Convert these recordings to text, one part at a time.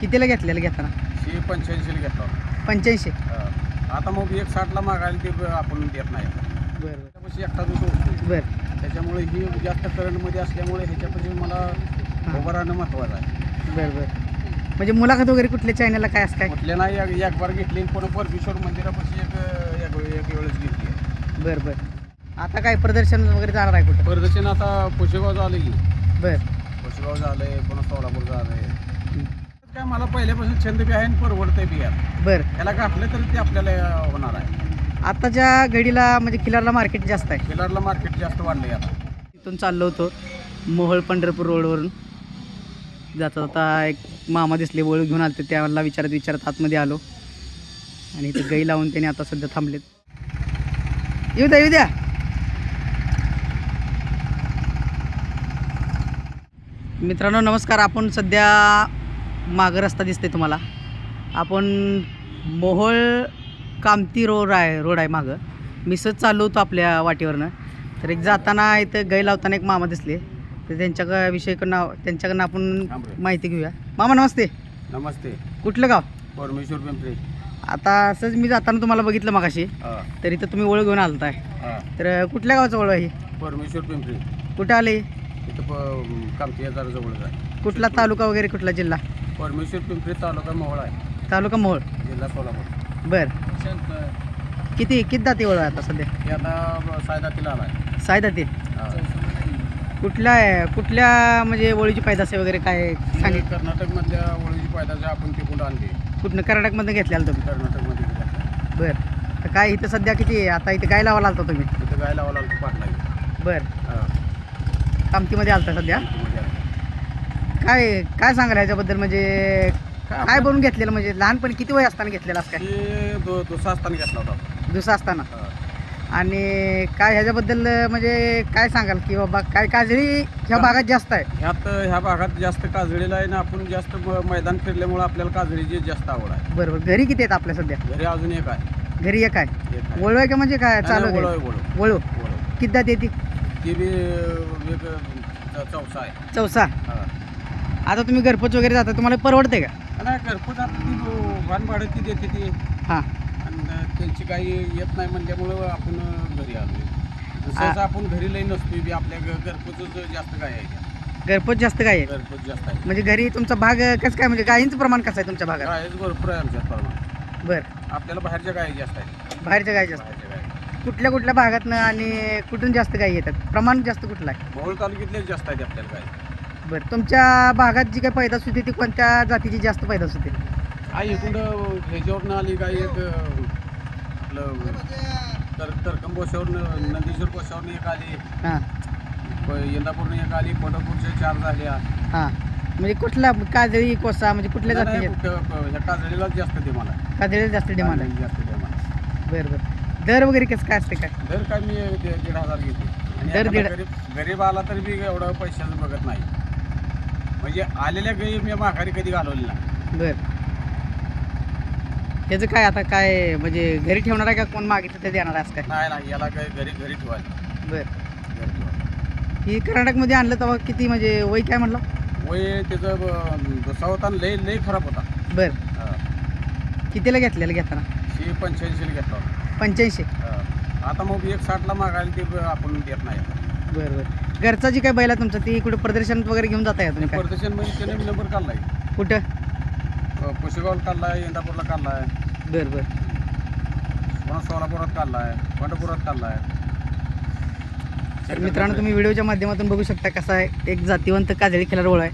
कितीला घेतलेलं घेताना? 85 घेतला होता. 85. आता मग 160ला मागायला ते आपण देत नाही. बरं बरं त्यापाशी एकटा दिवस होतो. बरं त्याच्यामुळे ही जास्त करंटमध्ये असल्यामुळे ह्याच्यापाशी मला उभं राहणं महत्त्वाचं आहे. बरं बरं. म्हणजे मुलाखत वगैरे कुठल्या चॅनलला काय असं काय? कुठल्या नाही एक बार घेतली पुन्हा परमेश्वर मंदिरापाशी एक वेळेस घेतली आहे. बरं बरं. आता काय प्रदर्शन वगैरे जाणार आहे कुठं? प्रदर्शन आता पुशेगाव झालं की बरं पुशेगाव झालंय पुन्हा सोलापूर झालंय. काय मला पहिल्यापासून छंद बी आहे आणि परवडतंय बी आहे. बरं. त्याला घातलं तर ते आपल्याला होणार आहे. आताच्या घडीला म्हणजे खिलारला मार्केट जास्त आहे. खिलारला मार्केट जास्त वाढलंय आता. इथून चाललो होतो मोहोळ पंढरपूर रोडवरून जाता जाता एक मामा दिसले, वळू घेऊन आले. त्याला विचारत आतमध्ये आलो आणि इथे गाई लावून त्याने आता सध्या थांबलेत. येऊ द्या. मित्रांनो नमस्कार. आपण सध्या मागं रस्ता दिसते तुम्हाला. आपण मोहोळ कामती रोड आहे मागं. मी सहज चाललो होतो आपल्या वाटेवरनं. तर एक जाताना इथं गाई लावताना एक मामा दिसले. तर त्यांच्याकडनं आपण माहिती घेऊया. मामा नमस्ते. नमस्ते. कुठलं गाव? परमेश्वर पिंपरी. आता असंच मी जाताना तुम्हाला बघितलं मगाशी. तर इथं तुम्ही ओळख घेऊन आलताय. तर कुठल्या गावचं ओळख आहे? परमेश्वर पिंपरी. कुठं आले? इथं कामती जवळच आहे. कुठला तालुका वगैरे कुठला जिल्हा? परमेश्वर पिंपरी तालुका मोहोळ आहे. तालुका मोहोळ. जिल्हा सोलापूर. बरं. किती दाती ओळख आता सध्या? ते आता सायदातीला आला आहे. सायदाती. कुठल्या म्हणजे ओळीची पैदास वगैरे काय सांगितलं? कर्नाटकमधल्या ओळीची पैदास आपण तिकडून आणली. कुठनं? कर्नाटकमधून घेतलेला तुम्ही? कर्नाटकमध्ये घेतला. बरं. तर काय इथं सध्या किती आता इथं गाय लावायला आलता तुम्ही? इथं गाय लावायला आलो पाटला. बरं. कामतीमध्ये आलता सध्या. काय सांगाल ह्याच्याबद्दल? म्हणजे काय बनवून घेतलेलं? म्हणजे लहानपणी किती वय असताना घेतलेलं असं काय? ते दुसरा असताना घेतला होता. दुसरा असताना. आणि काय ह्याच्याबद्दल म्हणजे काय सांगाल की बाबा काय काजळी ह्या भागात जास्त आहे? ह्या भागात जास्त काजळीला आहे ना. आपण जास्त मैदान फिरल्यामुळे आपल्याला काजळीची जास्त आवड आहे. बरोबर. घरी किती आहेत आपल्या सध्या? घरी अजून एक आहे. घरी एक आहे. वळू आहे का म्हणजे काय चालू आहे? वळू. किती दात येते? ती बी एक चौसा आहे. चौसा. आता तुम्ही घरपोच वगैरे जाता, तुम्हाला परवडते का? नाही घरपोच आता ती वाहन भाडं ती देते ती. हां. आणि त्यांची काही येत नाही म्हणल्यामुळं आपण घरी आलो. सहसा आपण घरी लई नसतो बी. आपल्या घरपोचच जास्त काय आहे. घरपोच जास्त काय आहे? घरपोच जास्त आहे. म्हणजे घरी तुमचा भाग कसं काय? म्हणजे गायींचं प्रमाण कसं आहे तुमच्या भागात? गायच भरपूर आहे आमच्या प्रमाणात. बरं. आपल्याला बाहेरच्या गायी जास्त आहे. बाहेरच्या गायी जास्त. बाहेरच्या गायी कुठल्या भागातनं आणि कुठून जास्त गायी येतात? प्रमाण जास्त कुठलं आहे? मोहोळ तालुक्यातले जास्त आहेत आपल्याला गायी. बरं. तुमच्या भागात जी काही पैदास होती ती कोणत्या जातीची जास्त पैदास होते? आई इकडं ह्याच्यावरनं आली गाई एक आपलं तरकम कोशावरनं, नंदीश्वर कोशावरनं एक आली. हां इंदापूरनं एक आली. पंढरपूरच्या 4 झाल्या. हां. म्हणजे कुठला काजळी कोसा म्हणजे कुठल्या नाही, जातीचे? ह्या काजळीलाच जास्त डिमांड आहे. काजळीला जास्त डिमांड आहे. जास्त डिमांड आहे. बरं बरं. दर वगैरे कसं काय असते काय? दर काय मी 1,500 घेते. आणि दर एखादा गरीब आला तरी बी एवढं पैशाचं बघत नाही. म्हणजे आलेल्या गाई मी माघारी कधी घालवली नाही. बरं. ह्याचं काय आता काय म्हणजे घरी ठेवणार आहे का कोण मागितलं ते देणार आहे असं काय? नाही याला काही घरी ठेवायला. बरं. घरी ठेवायला. ही कर्नाटकमध्ये आणलं तेव्हा किती म्हणजे वय काय म्हणलं? वय त्याचं दुसरा होता लई खराब होता. बरं. कितीला घेतलेलं घेताना? 85 घेतला होता. 85. आता मग 160ला मागायला ते आपण देत नाही. बरं बरं. घरचा जी काय बैल आहे तुमचा ती कुठे प्रदर्शनात वगैरे घेऊन जाता का तुम्ही? प्रदर्शन म्हणजे त्याने नंबर काढला आहे. कुठं? पुशेगावला काढला आहे, इंदापूरला काढला आहे, बरं बरं. पुन्हा सोलापुरात काढला आहे, पंढरपुरात काढला आहे. तर मित्रांनो तुम्ही व्हिडिओच्या माध्यमातून बघू शकता कसा आहे एक जातीवंत काजळी खिलार ओळ आहे.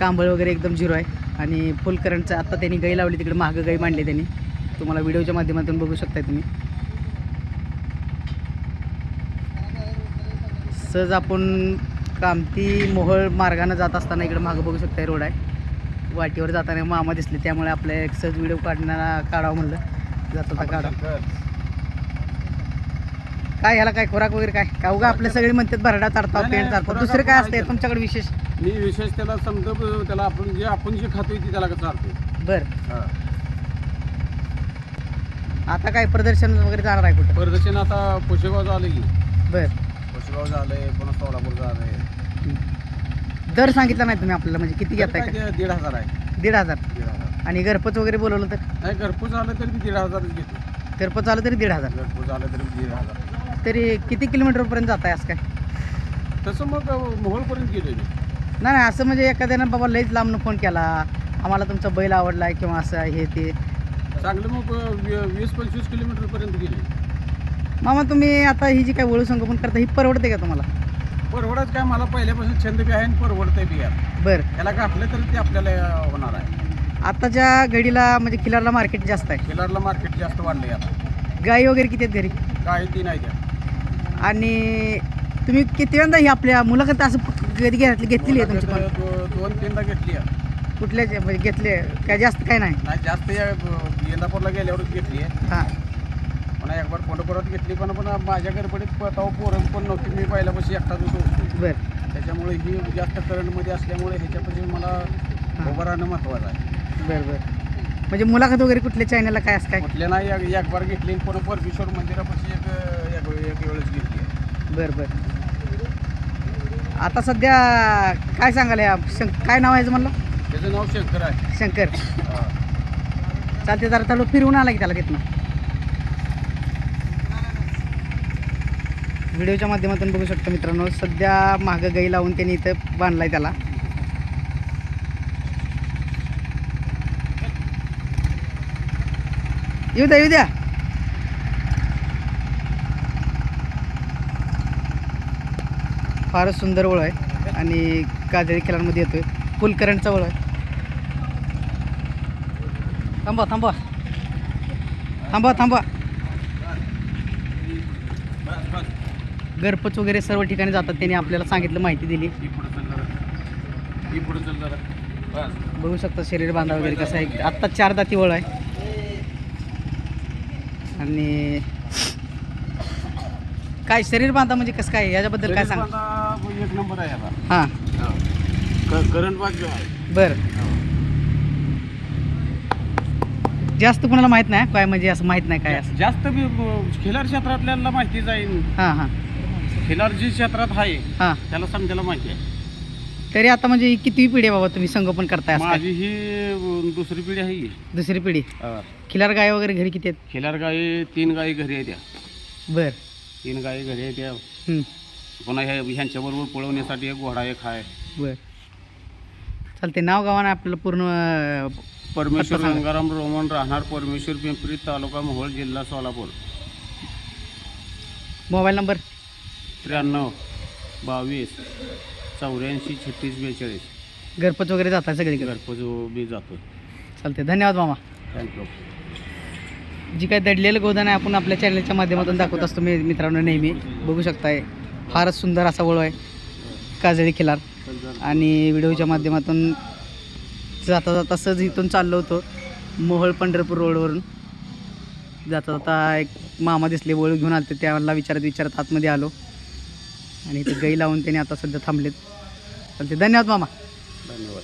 कांबळ वगैरे एकदम झिरो आहे आणि फुल करंटचं. आता त्यांनी गाई लावली तिकडे मागं गाई मांडली त्यांनी. तुम्हाला व्हिडिओच्या माध्यमातून बघू शकता तुम्ही. सहज आपण कामती मोहोळ मार्गाने जात असताना इकडे मागं बघू शकता रोड आहे. वाटेवर जाताना मामा दिसले त्यामुळे आपल्या एक सहज व्हिडिओ काढावं म्हणलं. जाता काढा. काय ह्याला काय खोराक वगैरे काय का उगा आपले सगळे म्हणतात भरडा चारता पेंट चारता दुसरं काय असते तुमच्याकडे विशेष? मी विशेष त्याला समजा त्याला आपण जे खातोय ती त्याला चारतो. बरं. आता काय प्रदर्शन वगैरे जाणार आहे कुठं? प्रदर्शन आता पुशेगाव झालं की. बरं. पुशेगाव झालंय पुन्हा सोलापूर झालंय. दर सांगितला नाही तुम्ही आपल्याला म्हणजे किती घेताय? 1,500 आहे. 1,500. 1,500. आणि घरपोच वगैरे बोलवलं तर नाही घरपोच आलं तरी मी 1,500च घेतो. घरपोच आलं तरी 1,500. घरपोच आलं तरी 1,500. तरी किती किलोमीटरपर्यंत जात आहे असं काय? तसं मग मोहोळपर्यंत गेलो मी. नाही नाही, असं म्हणजे एखाद्यानं बाबा लईच लांबनं फोन केला, आम्हाला तुमचा बैल आवडला आहे किंवा असं हे ते. चांगलं मग 20-25 किलोमीटरपर्यंत गेले. मामा तुम्ही आता ही जी काय वळू संगोपन करता ही परवडते का तुम्हाला? परवडच काय मला पहिल्यापासून छंद बी आहे आणि परवडतंय बी यार. बरं. त्याला घातलं तरी ते आपल्याला होणार आहे. आताच्या घडीला म्हणजे खिलारला मार्केट जास्त आहे. खिलारला मार्केट जास्त वाढलं आता. गाई वगैरे किती आहेत घरी? काय ती नाही द्या. आणि तुम्ही किती वेळा ही आपल्या मुलाखत असं कधी घेतलेली आहे तुमची पण? 2-3दा घेतली आहे. कुठल्या म्हणजे घेतले काय जास्त काय नाही? नाही जास्त या इंदापूरला गेल्यावरच घेतली आहे. हां पुन्हा एक बार पंढरपुरात घेतली पण माझ्या गडबडीत तेव्हा पोरं पण नव्हती. मी पहिल्यापाशी एकटाच होतो. बरं त्याच्यामुळे ही जास्त करंटमध्ये असल्यामुळे ह्याच्यापाशी मला उभं राहणं महत्त्वाचं आहे. बरं बरं. म्हणजे मुलाखत वगैरे कुठल्या चॅनलला काय असं काय? कुठल्या नाही एक बार घेतली आणि पुन्हा परमेश्वर मंदिरापाशी एक वेळेस घेतली आहे. बरं बरं. आता सध्या काय सांगाल या काय नाव आहे याचं म्हणलं? त्याचं नाव शंकर आहे. शंकर. हा. चालते जरा त्याला फिरवून आला की त्याला तिथनं. व्हिडिओच्या माध्यमातून बघू शकतो मित्रांनो, सध्या मागं गाई लावून त्यांनी इथं बांधलाय त्याला. येऊ द्या येऊ द्या. फारच सुंदर ओळ आहे आणि काजळी खिलारमध्ये येतोय. फुल करंटचा ओळ आहे. थांबा थांबा थांबा थांबा. घरपोच वगैरे सर्व ठिकाणी जातात, त्यांनी आपल्याला सांगितलं, माहिती दिली. ही पुढं चल जरा. ही पुढं चल जरा. बस. बघू शकता शरीर बांधा वगैरे कसं आहे. आत्ता 4 दाती ओळ आहे. आणि काय शरीर बांधा म्हणजे कसं काय याच्याबद्दल काय सांग? आता एक नंबर आहे आता. हां करंट बाजू आहे. बरं. जास्त कोणाला माहीत नाही काय, म्हणजे असं माहीत नाही काय असं. जास्त खिलार क्षेत्रातल्याला माहिती जाईल. हां हां खिलार जी क्षेत्रात आहे हां. त्याला समजायला माहिती आहे. तरी आता म्हणजे ही कितवी पिढी आहे बाबा तुम्ही संगोपन करताय असं काय? माझी ही दुसरी पिढी आहे ही. दुसरी पिढी. हा. खिलार गाय वगैरे घरी किती आहेत? खिलार गाई 3 गाई घरी आहे त्या. बरं. 3 गाई घरी आहे त्या. हं. पुन्हा ह्यांच्याबरोबर पळवण्यासाठी एक घोडा एक आहे. बरं चालते. नाव गावानं आपल्याला पूर्ण परमेश्वर सांगा. गंगाराम रोमन, राहणार परमेश्वर पिंपरी, तालुका मोहोळ, जिल्हा सोलापूर. Mobile number? 93 22 84 36 42. घरपोच वगैरे जातात सगळीकडे? घरपोच बी जातो. चालते. धन्यवाद मामा. थँक्यू. जी काय दडलेलं गोदान आहे आपण आपल्या चॅनलच्या माध्यमातून दाखवत असतो मी मित्रांनो नेहमी. बघू शकताय फारच सुंदर असा वळू आहे काजळी खिलार. आणि व्हिडिओच्या माध्यमातून जाता जाता सहज इथून चाललो होतो मोहोळ पंढरपूर रोडवरून. जाता जाता एक मामा दिसले, वळू घेऊन आले. त्याला विचारत आतमध्ये आलो आणि इथे गाई लावून त्याने आता सध्या थांबलेत. चालते. धन्यवाद मामा. धन्यवाद.